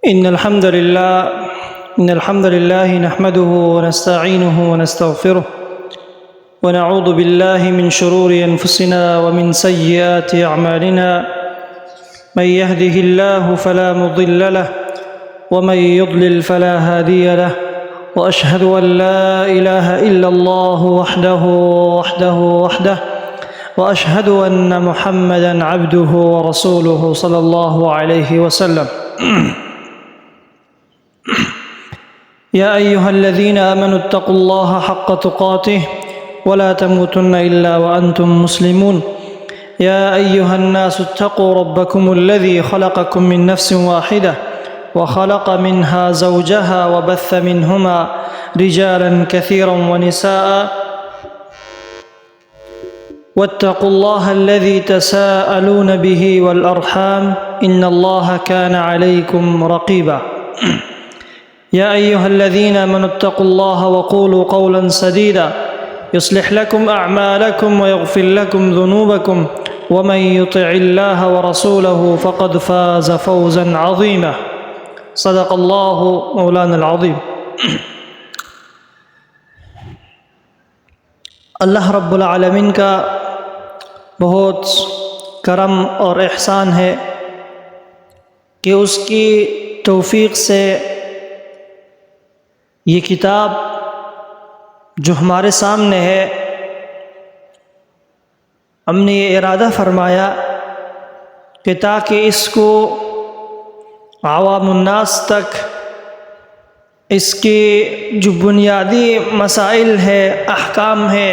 إن الحمد لله نحمده ونستعينه ونستغفره ونعوذ بالله من شرور أنفسنا ومن سيئات أعمالنا من يهده الله فلا مضل له ومن يضلل فلا هادي له وأشهد أن لا إله إلا الله وحده وأشهد أن محمدًا عبده ورسوله صلى الله عليه وسلم يا أيها الذين آمنوا اتقوا الله حق تقاته ولا تموتن إلا وأنتم مسلمون يا أيها الناس اتقوا ربكم الذي خلقكم من نفس واحدة وخلق منها زوجها وبث منهما رجالا كثيرا ونساء واتقوا الله الذي تساءلون به والأرحام إن الله كان عليكم رقيبا يا أيها الذين آمنوا اتقوا الله وقولوا قولا سديدا يصلح لكم أعمالكم ويغفر لكم ذنوبكم ومن يطع الله ورسوله فقد فاز فوزا عظيما صدق الله مولانا العظيم اللہ رب العالمین کا بہت کرم اور احسان ہے کہ اس کی توفیق سے یہ کتاب جو ہمارے سامنے ہے ہم نے یہ ارادہ فرمایا کہ تاکہ اس کو عوام الناس تک اس کے جو بنیادی مسائل ہے احکام ہے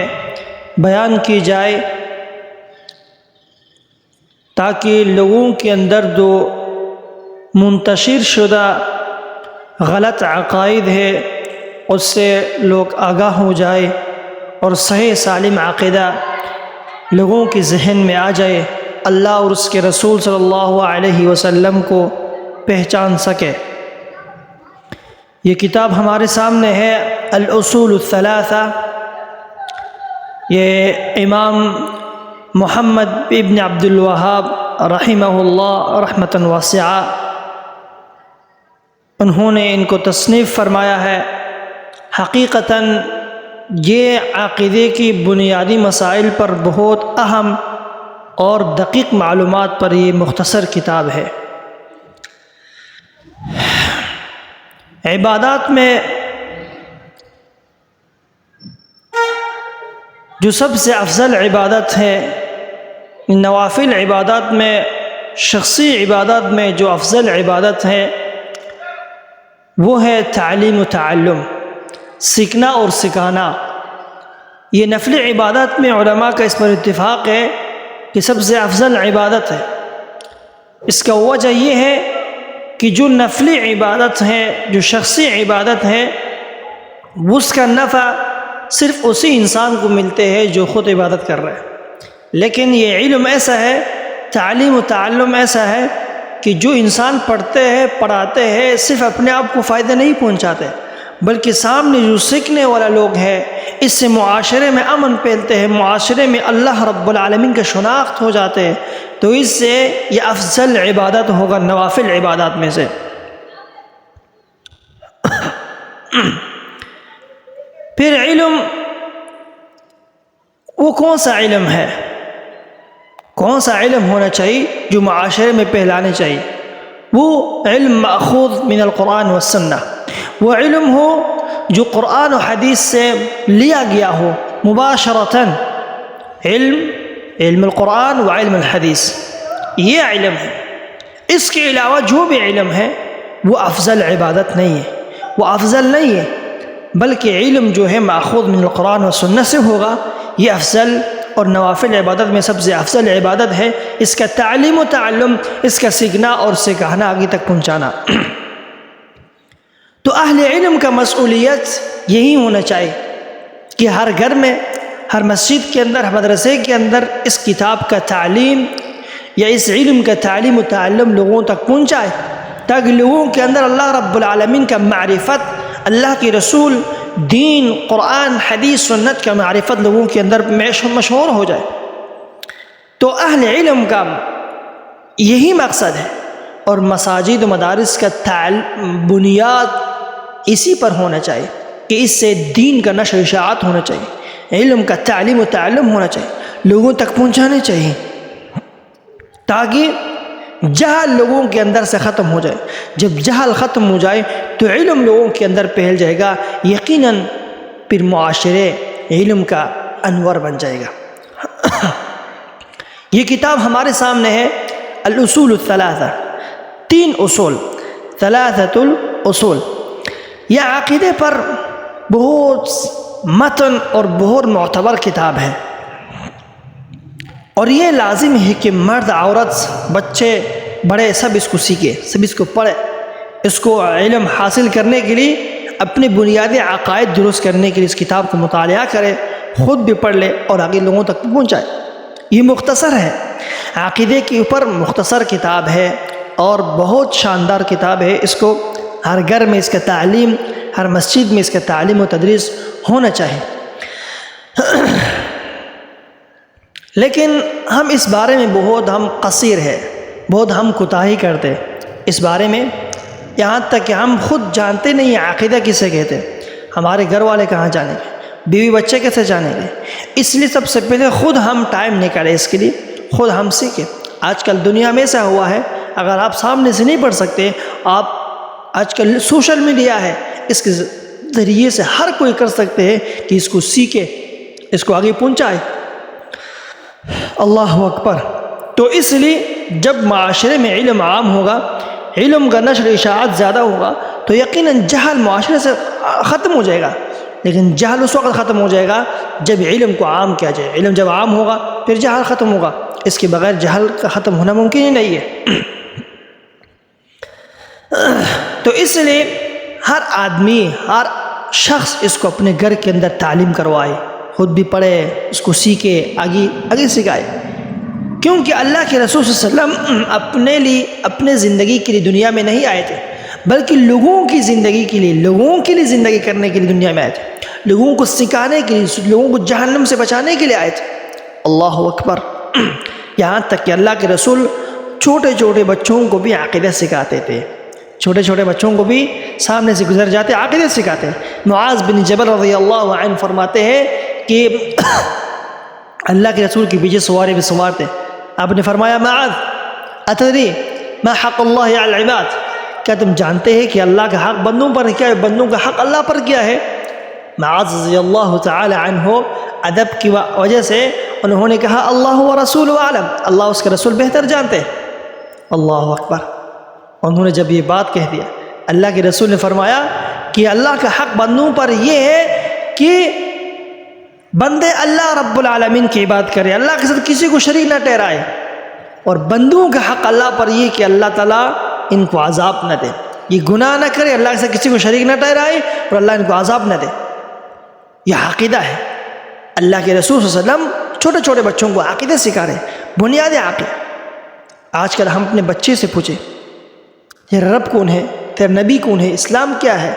بیان کی جائے، تاکہ لوگوں کے اندر جو منتشر شدہ غلط عقائد ہے اس سے لوگ آگاہ ہو جائے اور صحیح سالم عقیدہ لوگوں کے ذہن میں آ جائے، اللہ اور اس کے رسول صلی اللہ علیہ وسلم کو پہچان سکے۔ یہ کتاب ہمارے سامنے ہے الاصول الثلاثہ، یہ امام محمد ابن عبد الوہاب رحمہ اللہ رحمۃ واسعہ انہوں نے ان کو تصنیف فرمایا ہے۔ حقیقتاً یہ عقیدے کی بنیادی مسائل پر بہت اہم اور دقیق معلومات پر یہ مختصر کتاب ہے۔ عبادات میں جو سب سے افضل عبادت ہے، نوافل عبادات میں شخصی عبادات میں جو افضل عبادت ہے وہ ہے تعلیم و تعلم، سیکھنا اور سکھانا۔ یہ نفل عبادات میں علماء کا اس پر اتفاق ہے کہ سب سے افضل عبادت ہے۔ اس کا وجہ یہ ہے کہ جو نفلی عبادت ہے، جو شخصی عبادت ہے، اس کا نفع صرف اسی انسان کو ملتے ہیں جو خود عبادت کر رہا ہے۔ لیکن یہ علم ایسا ہے، تعلیم و تعلم ایسا ہے کہ جو انسان پڑھتے ہیں پڑھاتے ہیں صرف اپنے آپ کو فائدہ نہیں پہنچاتے، بلکہ سامنے جو سیکھنے والا لوگ ہے اس سے معاشرے میں امن پھیلتے ہیں، معاشرے میں اللہ رب العالمین کا شناخت ہو جاتے ہیں، تو اس سے یہ افضل عبادت ہوگا نوافل عبادات میں سے۔ پھر علم، وہ کون سا علم ہے، کون سا علم ہونا چاہیے جو معاشرے میں پھیلانے چاہیے؟ وہ علم ماخوذ من القرآن والسنہ، وہ علم ہو جو قرآن و حدیث سے لیا گیا ہو مباشرتاً۔ علم القرآن و علم الحدیث یہ علم ہے۔ اس کے علاوہ جو بھی علم ہے وہ افضل عبادت نہیں ہے، وہ افضل نہیں ہے، بلکہ علم جو ہے ماخوذ من القرآن و سنہ سے ہوگا، یہ افضل اور نوافل عبادت میں سب سے افضل عبادت ہے۔ اس کا تعلیم و تعلم، اس کا سیکھنا اور سکھانا، آگے تک پہنچانا۔ تو اہل علم کا مسئولیت یہی ہونا چاہیے کہ ہر گھر میں، ہر مسجد کے اندر، ہر مدرسے کے اندر اس کتاب کا تعلیم یا اس علم کا تعلیم و تعلم لوگوں تک پہنچائے، تاکہ لوگوں کے اندر اللہ رب العالمین کا معرفت، اللہ کے رسول، دین، قرآن، حدیث، سنت کا معرفت لوگوں کے اندر مشہور ہو جائے۔ تو اہل علم کا یہی مقصد ہے اور مساجد و مدارس کا بنیاد اسی پر ہونا چاہیے کہ اس سے دین کا نشر و اشاعت ہونا چاہیے، علم کا تعلیم و تعلم ہونا چاہیے، لوگوں تک پہنچانے چاہیے تاکہ جہل لوگوں کے اندر سے ختم ہو جائے۔ جب جہل ختم ہو جائے تو علم لوگوں کے اندر پھیل جائے گا، یقیناً پھر معاشرے علم کا انور بن جائے گا۔ یہ کتاب ہمارے سامنے ہے الاصول الثلاثہ، 3 اصول، ثلاثۃ الاصول۔ یہ عقیدے پر بہت متن اور بہت معتبر کتاب ہے، اور یہ لازم ہے کہ مرد عورت بچے بڑے سب اس کو سیکھے، سب اس کو پڑھے، اس کو علم حاصل کرنے کے لیے، اپنے بنیادی عقائد درست کرنے کے لیے اس کتاب کو مطالعہ کرے، خود بھی پڑھ لے اور آگے لوگوں تک پہنچائے۔ یہ مختصر ہے، عقیدے کے اوپر مختصر کتاب ہے اور بہت شاندار کتاب ہے۔ اس کو ہر گھر میں اس کا تعلیم، ہر مسجد میں اس کا تعلیم و تدریس ہونا چاہیے۔ لیکن ہم اس بارے میں بہت قصیر ہے، بہت ہم کوتاہی کرتے اس بارے میں، یہاں تک کہ ہم خود جانتے نہیں عقیدہ کسے کہتے، ہمارے گھر والے کہاں جانیں گے، بیوی بچے کیسے جانیں گے۔ اس لیے سب سے پہلے خود ہم ٹائم نکالیں اس کے لیے، خود ہم سیکھیں۔ آج کل دنیا میں ایسا ہوا ہے، اگر آپ سامنے سے نہیں پڑھ سکتے، آپ آج کل سوشل میڈیا ہے، اس کے ذریعے سے ہر کوئی کر سکتے ہیں کہ اس کو سیکھے، اس کو آگے پہنچائے۔ اللہ اکبر۔ تو اس لیے جب معاشرے میں علم عام ہوگا، علم کا نشر اشاعت زیادہ ہوگا، تو یقیناً جہل معاشرے سے ختم ہو جائے گا۔ لیکن جہل اس وقت ختم ہو جائے گا جب علم کو عام کیا جائے۔ علم جب عام ہوگا پھر جہل ختم ہوگا، اس کے بغیر جہل کا ختم ہونا ممکن ہی نہیں ہے۔ تو اس لیے ہر آدمی، ہر شخص اس کو اپنے گھر کے اندر تعلیم کروائے، خود بھی پڑھے، اس کو سیکھے، آگے سکھائے، کیونکہ اللہ کے رسول صلی اللہ علیہ وسلم اپنے لیے، اپنے زندگی کے لیے دنیا میں نہیں آئے تھے، بلکہ لوگوں کی زندگی کے لیے، لوگوں کے لیے زندگی کرنے کے لیے دنیا میں آئے تھے، لوگوں کو سکھانے کے لیے، لوگوں کو جہنم سے بچانے کے لیے آئے تھے۔ اللہ اکبر۔ یہاں تک کہ اللہ کے رسول چھوٹے چھوٹے بچوں کو بھی عقیدہ سکھاتے تھے، چھوٹے چھوٹے بچوں کو بھی سامنے سے گزر جاتے عقیدہ سکھاتے ہیں۔ معاذ بن جبل رضی اللہ عنہ فرماتے ہیں کہ اللہ کے رسول کے پیچھے سوارے بھی سوار تھے، آپ نے فرمایا معاذ اتدری ما حق اللہ علی العباد، کیا تم جانتے ہیں کہ اللہ کا حق بندوں پر کیا ہے، بندوں کا حق اللہ پر کیا ہے؟ معاذ رضی اللہ تعالی عنہ ادب کی وجہ سے انہوں نے کہا اللہ و رسول عالم، اللہ اس کے رسول بہتر جانتے ہیں۔ اللہ اکبر۔ انہوں نے جب یہ بات کہہ دیا، اللہ کے رسول نے فرمایا کہ اللہ کا حق بندوں پر یہ ہے کہ بندے اللہ رب العالمین کی عبادت کرے، اللہ کے ساتھ کسی کو شریک نہ ٹھہرائے، اور بندوں کا حق اللہ پر یہ کہ اللہ تعالیٰ ان کو عذاب نہ دے، یہ گناہ نہ کرے، اللہ کے ساتھ کسی کو شریک نہ ٹھہرائے اور اللہ ان کو عذاب نہ دے۔ یہ عقیدہ ہے۔ اللہ کے رسول صلی اللہ علیہ وسلم چھوٹے چھوٹے بچوں کو عقیدہ سکھا رہے، بنیادی عقیدہ۔ آج کل ہم اپنے بچے سے پوچھیں تیرا رب کون ہے، تیرا نبی کون ہے، اسلام کیا ہے،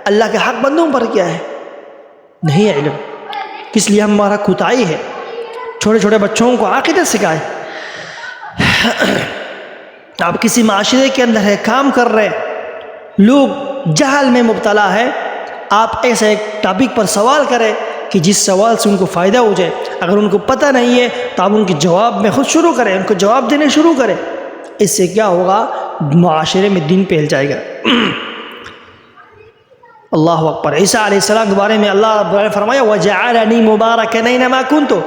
اللہ کے حق بندوں پر کیا ہے، نہیں ہے علم۔ اس لیے ہمارا کوتاہی ہے، چھوٹے چھوٹے بچوں کو عقیدہ سکھائے۔ آپ کسی معاشرے کے اندر ہے، کام کر رہے، لوگ جہل میں مبتلا ہے، آپ ایسے ایک ٹاپک پر سوال کریں کہ جس سوال سے ان کو فائدہ ہو جائے۔ اگر ان کو پتہ نہیں ہے تو آپ ان کے جواب میں خود شروع کریں، ان کو جواب دینے شروع کریں۔ اس سے کیا ہوگا، معاشرے میں دین پھیل جائے گا۔ اللہ اکبر۔ عیسیٰ علیہ السلام کے بارے میں اللہ رب العالمین نے فرمایا وَجَعَلَنِي مُبَارَكًا أَيْنَمَا كُنتُ،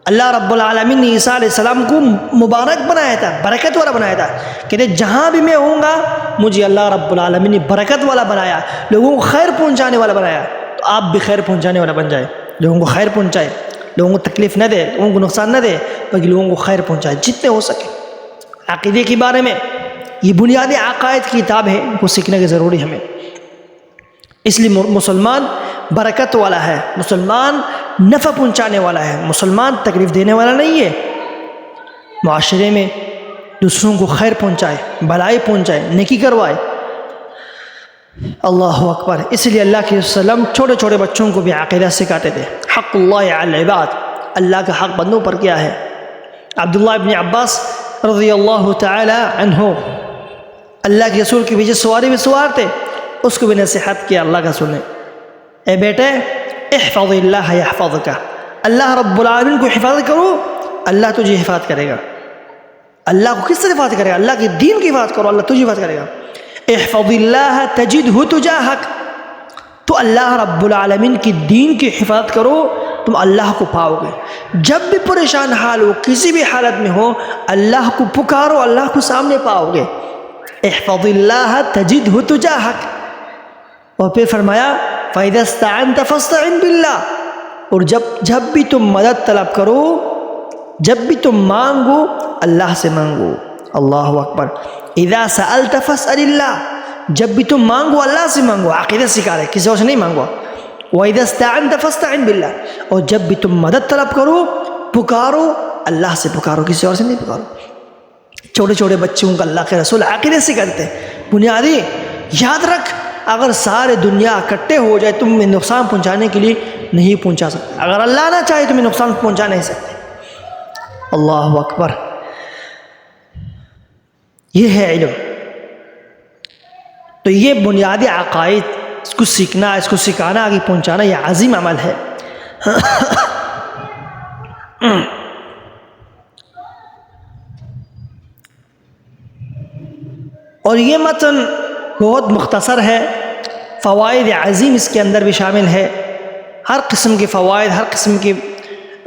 اللہ رب العالمین نے عیسیٰ علیہ السلام کو مبارک بنایا تھا، برکت والا بنایا تھا، کہتے جہاں بھی میں ہوں گا مجھے اللہ رب العالمین نے برکت والا بنایا، لوگوں کو خیر پہنچانے والا بنایا۔ تو آپ بھی خیر پہنچانے والا بن جائے، لوگوں کو خیر پہنچائے، لوگوں کو تکلیف نہ دے، لوگوں کو نقصان نہ دے، بلکہ لوگوں کو خیر پہنچائے جتنے ہو سکے۔ عقیدے کے بارے میں یہ بنیادی عقائد کی کتاب ہے، ان کو سیکھنے کی ضروری ہمیں۔ اس لیے مسلمان برکت والا ہے، مسلمان نفع پہنچانے والا ہے، مسلمان تکلیف دینے والا نہیں ہے۔ معاشرے میں دوسروں کو خیر پہنچائے، بھلائی پہنچائے، نیکی کروائے۔ اللہ اکبر۔ اس لیے اللہ کے وسلم چھوٹے چھوٹے بچوں کو بھی عقیدہ سکھاتے تھے۔ حق اللہ علی العباد، اللہ کا حق بندوں پر کیا ہے۔ عبداللہ ابن عباس رضی اللہ تعالی عنہ اللہ کے رسول کے پیچھے سواری بھی سوار تھے، اس کو بھی نصیحت کیا اللہ کا رسول نے، اے بیٹے احفظ اللہ یحفظک، اللہ رب العالمین کو حفاظت کرو، اللہ تجھے حفاظت کرے گا۔ اللہ کو کس طرح حفاظت کرے گا؟ اللہ کے دین کی حفاظت کرو، اللہ تجھے حفاظت کرے گا۔ احفظ اللہ تجدہ تجاہک، تو اللہ رب العالمین کی دین کی حفاظت کرو، تم اللہ کو پاؤ گے۔ جب بھی پریشان حال ہو، کسی بھی حالت میں ہو، اللہ کو پکارو، اللہ کو سامنے پاؤ گے۔ احفظ اللہ تجدہ تجاہک، اور پھر فرمایا فَإِذَا اسْتَعَنْتَ فَاسْتَعِنْ بِاللَّهِ، اور جب بھی تم مدد طلب کرو، جب بھی تم مانگو، اللہ سے مانگو۔ اللہ اکبر۔ اذا سألت فاسأل اللہ، جب بھی تم مانگو اللہ سے مانگو، عقیدہ سکھا رہے، کسی اور سے نہیں مانگو۔ وَإِذَا اسْتَعَنْتَ فَاسْتَعِنْ بِاللَّهِ، اور جب بھی تم مدد طلب کرو، پکارو، اللہ سے پکارو، کسی اور سے نہیں پکارو۔ چھوٹے چھوٹے بچوں کا اللہ کے رسول عقیدے سکھاتے ہیں، بنیادی یاد رکھ، اگر سارے دنیا اکٹھے ہو جائے تمہیں نقصان پہنچانے کے لیے نہیں پہنچا سکتے، اگر اللہ نہ چاہے تمہیں نقصان پہنچا نہیں سکتے۔ اللہ اکبر۔ یہ ہے علم۔ تو یہ بنیادی عقائد، اس کو سیکھنا، اس کو سکھانا، آگے پہنچانا، یہ عظیم عمل ہے۔ اور یہ متن بہت مختصر ہے، فوائد عظیم اس کے اندر بھی شامل ہے، ہر قسم کے فوائد، ہر قسم کے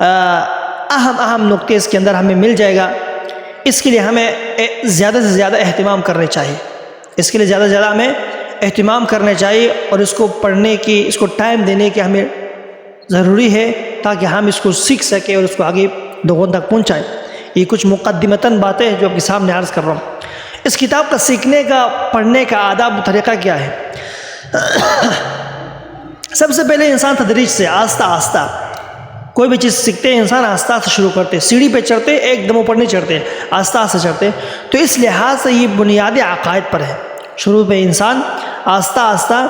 اہم نقطے اس کے اندر ہمیں مل جائے گا۔ اس کے لیے ہمیں زیادہ سے زیادہ اہتمام کرنے چاہیے، اس کے لیے زیادہ سے زیادہ ہمیں اہتمام کرنے چاہیے، اور اس کو پڑھنے کی، اس کو ٹائم دینے کی ہمیں ضروری ہے، تاکہ ہم اس کو سیکھ سکیں اور اس کو آگے لوگوں تک پہنچائیں۔ یہ کچھ مقدمتاً باتیں جو آپ کے سامنے عرض کر رہا ہوں۔ اس کتاب کا سیکھنے کا، پڑھنے کا آداب و طریقہ کیا ہے؟ سب سے پہلے انسان تدریج سے، آہستہ آہستہ کوئی بھی چیز سیکھتے ہیں، انسان آہستہ آہستہ شروع کرتے، سیڑھی پہ چڑھتے ایک دم اوپر نہیں چڑھتے، آہستہ آہستہ چڑھتے۔ تو اس لحاظ سے یہ بنیادی عقائد پر ہے، شروع پہ انسان آہستہ آہستہ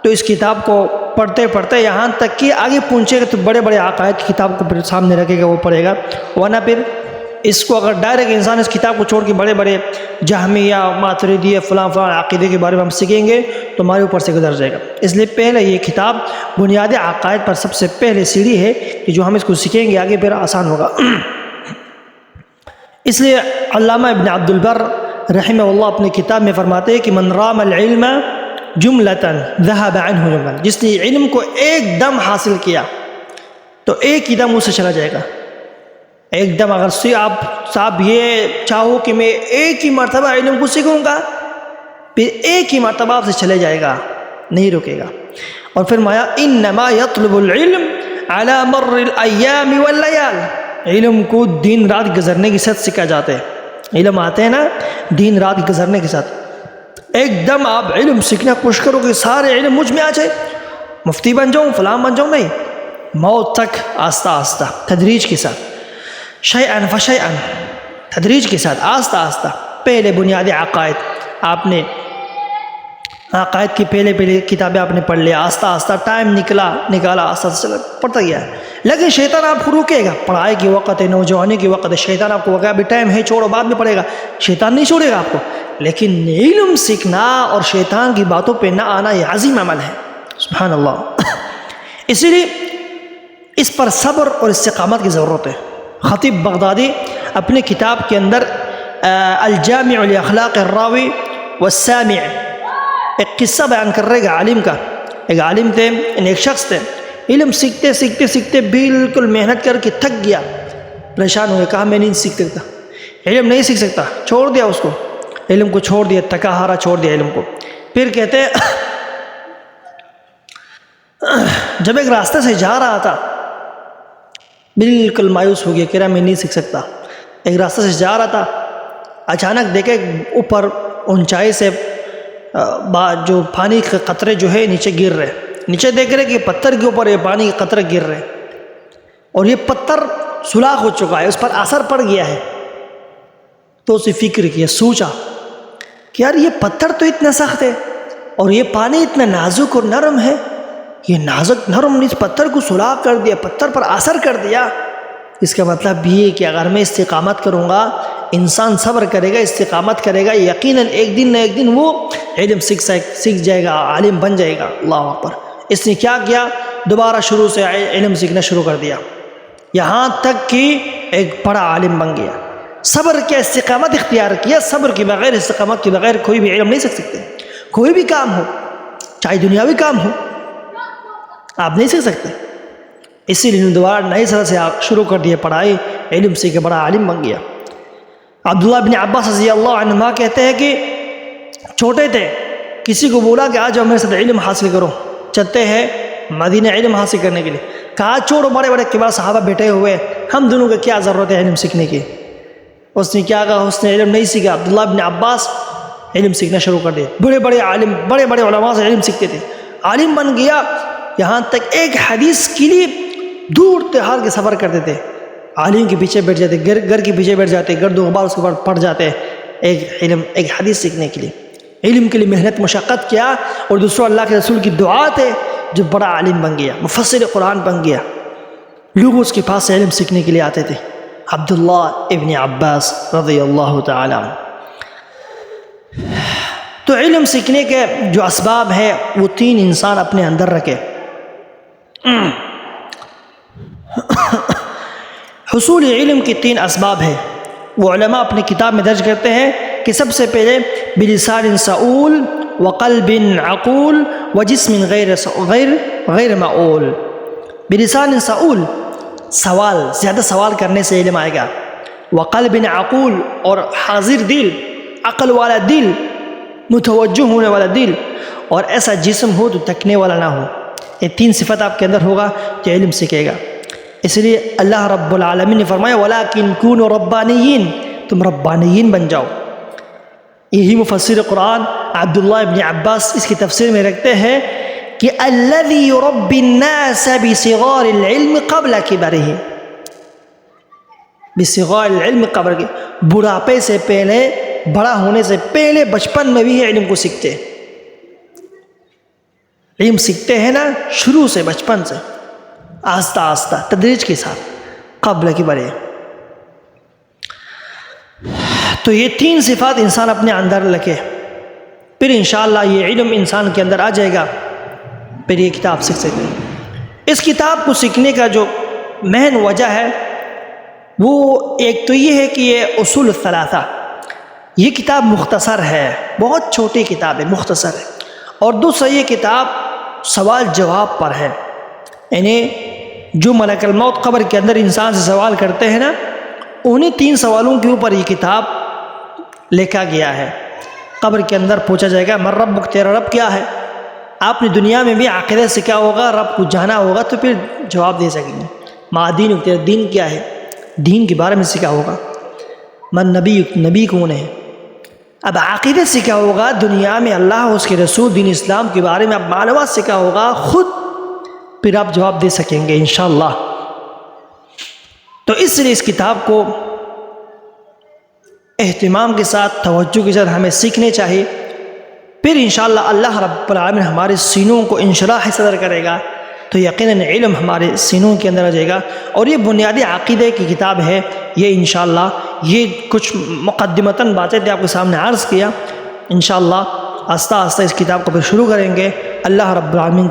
تو اس کتاب کو پڑھتے پڑھتے یہاں تک کہ آگے پہنچے گا، تو بڑے بڑے عقائد کی کتاب کو پھر سامنے رکھے گا، وہ پڑھے گا۔ ورنہ پھر اس کو اگر ڈائریکٹ انسان اس کتاب کو چھوڑ کے بڑے بڑے جہمیہ، ماتریدیہ، فلاں عقیدے کے بارے میں ہم سیکھیں گے تو ہمارے اوپر سے گزر جائے گا۔ اس لیے پہلے یہ کتاب بنیادی عقائد پر سب سے پہلے سیڑھی ہے کہ جو ہم اس کو سیکھیں گے آگے پھر آسان ہوگا۔ اس لیے علامہ ابن عبد البر رحمہ اللہ اپنی کتاب میں فرماتے ہیں کہ من رام العلم جملتاً ذہب عنہ جملہ، جس نے علم کو ایک دم حاصل کیا تو ایک ہی دم اسے چلا جائے گا۔ ایک دم اگر صاحب یہ چاہو کہ میں ایک ہی مرتبہ علم کو سیکھوں گا، پھر ایک ہی مرتبہ آپ سے چلے جائے گا، نہیں رکے گا۔ اور فرمایا انما یطلب العلم علی مر الایام واللیال، علم کو دن رات گزرنے کے ساتھ سیکھا جاتا ہے۔ علم آتے ہیں نا دن رات گزرنے کے ساتھ۔ ایک دم آپ علم سیکھنا کوشش کرو کہ سارے علم مجھ میں آ جائے، مفتی بن جاؤں، فلاں بن جاؤں، نہیں، موت تک آہستہ آہستہ تدریج کے ساتھ، شیئن فشیئن، تدریج کے ساتھ آہستہ آہستہ۔ پہلے بنیادی عقائد آپ نے، عقائد کی پہلے کتابیں آپ نے پڑھ لیا، آہستہ آہستہ ٹائم نکالا، آہستہ آہستہ پڑھتا گیا ہے۔ لیکن شیطان آپ کو روکے گا، پڑھائی کی وقت ہے، نوجوانی کی وقت ہے، شیطان آپ کو کہے گا ابھی ٹائم ہے، چھوڑو بعد میں پڑھے گا، شیطان نہیں چھوڑے گا آپ کو۔ لیکن علم سیکھنا اور شیطان کی باتوں پہ نہ آنا یہ عظیم عمل ہے، سبحان اللہ۔ اسی لیے اس پر صبر اور استقامت کی ضرورت ہے۔ خطیب بغدادی اپنی کتاب کے اندر الجامع لاخلاق الراوی والسامع ایک قصہ بیان کر رہے گا عالم کا۔ ایک عالم تھے، ایک شخص تھے، علم سیکھتے سیکھتے سیکھتے بالکل محنت کر کے تھک گیا، پریشان ہوئے، کہا میں نہیں سیکھ سکتا، علم نہیں سیکھ سکتا، چھوڑ دیا اس کو، علم کو چھوڑ دیا، تھکا ہارا چھوڑ دیا علم کو۔ پھر کہتے ہیں جب ایک راستے سے جا رہا تھا بالکل مایوس ہو گیا، کہہ رہا میں نہیں سیکھ سکتا۔ ایک راستے سے جا رہا تھا، اچانک دیکھے اوپر اونچائی سے جو پانی کے قطرے جو ہے نیچے گر رہے، نیچے دیکھ رہے کہ پتھر کے اوپر یہ پانی کے قطرے گر رہے، اور یہ پتھر سوراخ ہو چکا ہے، اس پر اثر پڑ گیا ہے۔ تو اسے فکر کیا، سوچا کہ یار یہ پتھر تو اتنا سخت ہے اور یہ پانی اتنا نازک اور نرم ہے، یہ نازک نرم اس پتھر کو سوراخ کر دیا، پتھر پر اثر کر دیا، اس کا مطلب یہ کہ اگر میں استقامت کروں گا، انسان صبر کرے گا، استقامت کرے گا، یقیناً ایک دن نہ ایک دن وہ علم سیکھ جائے گا، عالم بن جائے گا۔ اللہ اکبر۔ اس نے کیا کیا؟ دوبارہ شروع سے علم سیکھنا شروع کر دیا، یہاں تک کہ ایک بڑا عالم بن گیا۔ صبر کیا، استقامت اختیار کیا۔ صبر کے بغیر، استقامت کے بغیر کوئی بھی علم نہیں سیکھ سکتے۔ کوئی بھی کام ہو، چاہے دنیاوی کام ہو، آپ نہیں سیکھ سکتے۔ اسی لیے دوبارہ نئی طرح سے شروع کر دیا پڑھائی، علم سیکھ بڑا عالم بن گیا۔ عبداللہ بن عباس رضی اللہ عنہما کہتے ہیں کہ چھوٹے تھے، کسی کو بولا کہ آج میرے ساتھ علم حاصل کرو، چلتے ہیں مدینہ علم حاصل کرنے کے لیے۔ کہا چھوڑو، بڑے بڑے کبار صحابہ بیٹھے ہوئے، ہم دونوں کو کیا ضرورت ہے علم سیکھنے کی۔ اس نے کیا کہا؟ اس نے علم نہیں سیکھا۔ عبداللہ بن عباس علم سیکھنا شروع کر دیا۔ بڑے بڑے عالم، بڑے بڑے علماء سے علم سیکھتے تھے، عالم بن گیا۔ یہاں تک ایک حدیث کے لیے دور تہار کے سفر کرتے تھے، عالم کے پیچھے بیٹھ جاتے، گھر کے پیچھے بیٹھ جاتے، گرد و غبار اس کے بعد پڑھ جاتے ایک حدیث سیکھنے کے لیے۔ علم کے لیے محنت مشقت کیا، اور دوسرا اللہ کے رسول کی دعا تھے، جو بڑا عالم بن گیا، مفسر قرآن بن گیا۔ لوگ اس کے پاس سے علم سیکھنے کے لیے آتے تھے۔ عبداللہ ابن عباس رضی اللہ تعالی عنہ۔ تو علم سیکھنے کے جو اسباب ہے وہ 3 انسان اپنے اندر رکھے۔ حصول علم کی 3 اسباب ہے، وہ علماء اپنی کتاب میں درج کرتے ہیں کہ سب سے پہلے بلسان سعول وقلب عقول وجسم غیر معول۔ بلسان سعول، سوال، زیادہ سوال کرنے سے علم آئے گا۔ وقلب عقول، اور حاضر دل، عقل والا دل، متوجہ ہونے والا دل، اور ایسا جسم ہو تو تکنے والا نہ ہو۔ یہ 3 صفت آپ کے اندر ہوگا تو علم سیکھے گا۔ اس لیے اللہ رب العالمین نے فرمایا وَلَكِنْ كُونُوا رَبَّانِيِّينَ، تم ربانیین بن جاؤ۔ یہی مفسر قرآن عبداللہ ابن عباس اس کی تفسیر میں رکھتے ہیں کہ الذي يربي الناس بصغار العلم قبل كبره، بصغار العلم قبل، بڑھاپے سے پہلے، بڑا ہونے سے پہلے بچپن میں بھی علم کو سیکھتے۔ علم سیکھتے ہیں نا شروع سے، بچپن سے، آہستہ آہستہ، تدریج کے ساتھ، قبل کی بڑے۔ تو یہ 3 صفات انسان اپنے اندر رکھے، پھر انشاءاللہ یہ علم انسان کے اندر آ جائے گا، پھر یہ کتاب سیکھ سکتے ہیں۔ اس کتاب کو سیکھنے کا جو مین وجہ ہے وہ ایک تو یہ ہے کہ یہ اصول الثلاثہ، یہ کتاب مختصر ہے، بہت چھوٹی کتاب ہے، مختصر ہے، اور دوسرا یہ کتاب سوال جواب پر ہے، یعنی جو ملک الموت قبر کے اندر انسان سے سوال کرتے ہیں نا، انہیں 3 سوالوں کے اوپر یہ کتاب لکھا گیا ہے۔ قبر کے اندر پوچھا جائے گا من ربک، تیرا رب کیا ہے؟ آپ نے دنیا میں بھی عقیدہ سیکھا ہوگا، رب کو جانا ہوگا تو پھر جواب دے سکیں گے۔ ما دینک، تیرا دین کیا ہے؟ دین کے بارے میں سیکھا ہوگا۔ من نبیک، نبی کون ہے؟ اب عقیدہ سیکھا ہوگا، دنیا میں اللہ، اس کے رسول، دین اسلام کے بارے میں اب معلومات سیکھا ہوگا خود، پھر آپ جواب دے سکیں گے انشاءاللہ۔ تو اس لیے اس کتاب کو اہتمام کے ساتھ، توجہ کے ساتھ ہمیں سیکھنے چاہیے، پھر انشاءاللہ اللہ رب العالمین ہمارے سینوں کو انشراح صدر کرے گا، تو یقیناً علم ہمارے سینوں کے اندر آ جائے گا۔ اور یہ بنیادی عقیدے کی کتاب ہے یہ، انشاءاللہ یہ کچھ مقدمتاً باتیں تھے آپ کے سامنے عرض کیا، انشاءاللہ آہستہ آہستہ اس کتاب کو پھر شروع کریں گے۔ اللہ رب العالمین